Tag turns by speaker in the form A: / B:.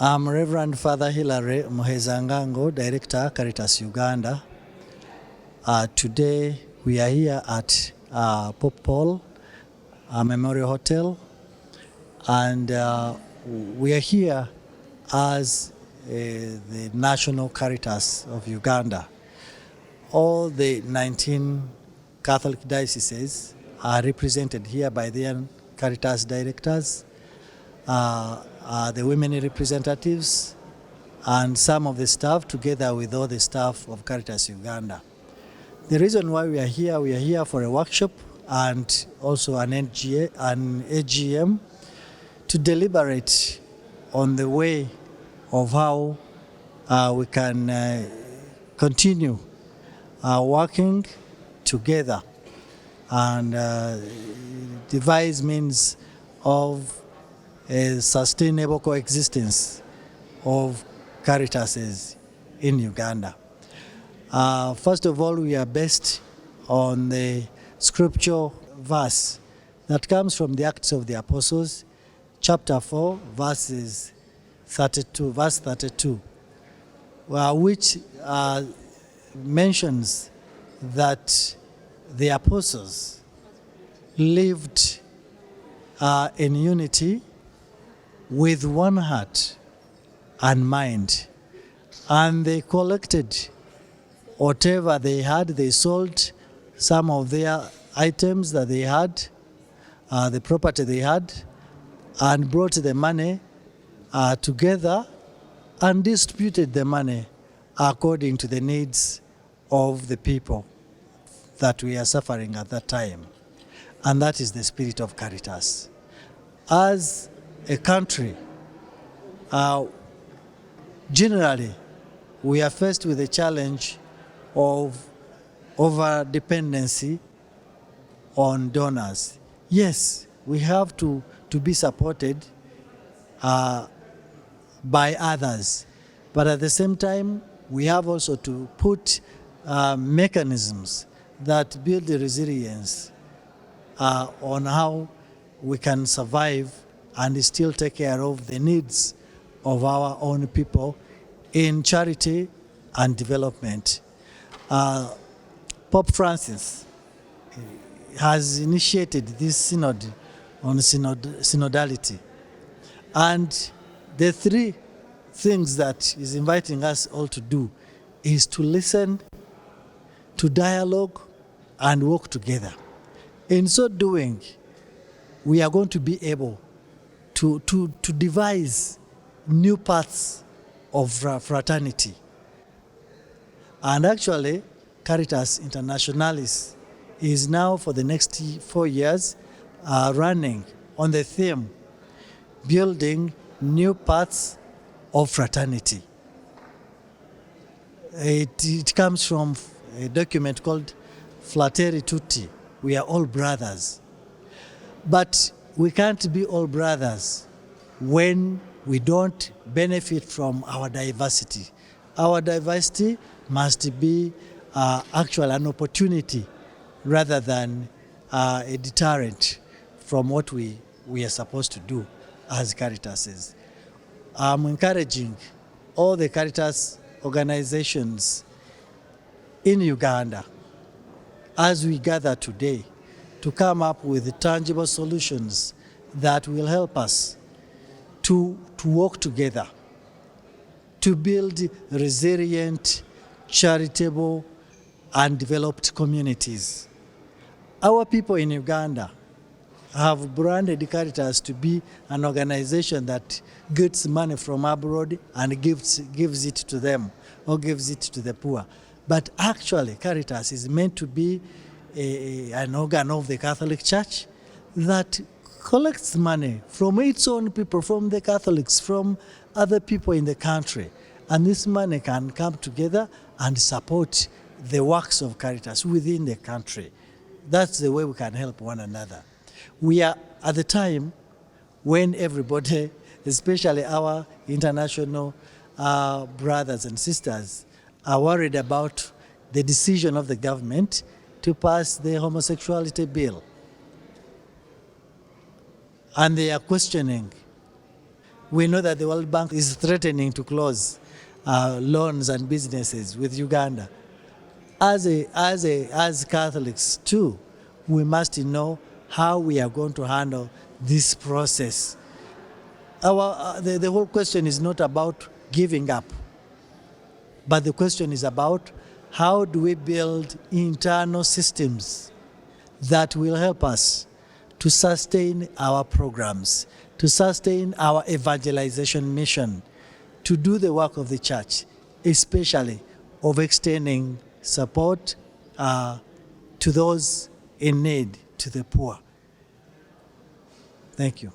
A: I'm Reverend Father Hilary Muhezangango, Director, Caritas Uganda. Today we are here at Pope Paul Memorial Hotel, and we are here as the National Caritas of Uganda. All the 19 Catholic dioceses are represented here by their Caritas directors, the women representatives, and some of the staff, together with all the staff of Caritas Uganda. The reason why we are here for a workshop and also an AGM to deliberate on the way of how we can continue working together and devise means of a sustainable coexistence of Caritases in Uganda. First of all, we are based on the scripture verse that comes from the Acts of the Apostles, chapter 4, verse 32, which mentions that the apostles lived in unity with one heart and mind, and they collected whatever they had. They sold some of their items that they had, the property they had, and brought the money together and distributed the money according to the needs of the people that we are suffering at that time. And that is the spirit of Caritas. As a country, generally, we are faced with the challenge of over-dependency on donors. Yes, we have to be supported by others, but at the same time, we have also to put mechanisms that build the resilience on how we can survive and still take care of the needs of our own people in charity and development. Pope Francis has initiated this synod on synodality. And the three things that he's inviting us all to do is to listen, to dialogue, and work together. In so doing, we are going to be able to devise new paths of fraternity. And actually, Caritas Internationalis is now, for the next 4 years, running on the theme, building new paths of fraternity. It comes from a document called Fratelli Tutti. We are all brothers. But we can't be all brothers when we don't benefit from our diversity. Our diversity must be actually an opportunity rather than a deterrent from what we are supposed to do as Caritases. I'm encouraging all the Caritas organizations in Uganda, as we gather today, to come up with tangible solutions that will help us to work together, to build resilient, charitable, and developed communities. Our people in Uganda have branded Caritas to be an organization that gets money from abroad and gives it to them or gives it to the poor. But actually, Caritas is meant to be an organ of the Catholic Church that collects money from its own people, from the Catholics, from other people in the country. And this money can come together and support the works of Caritas within the country. That's the way we can help one another. We are at the time when everybody, especially our international brothers and sisters, are worried about the decision of the government to pass the homosexuality bill. And they are questioning We know that the World Bank is threatening to close loans and businesses with Uganda. As Catholics too, we must know how we are going to handle this process. The whole question is not about giving up, but the question is about how do we build internal systems that will help us to sustain our programs, to sustain our evangelization mission, to do the work of the church, especially of extending support to those in need, to the poor. Thank you.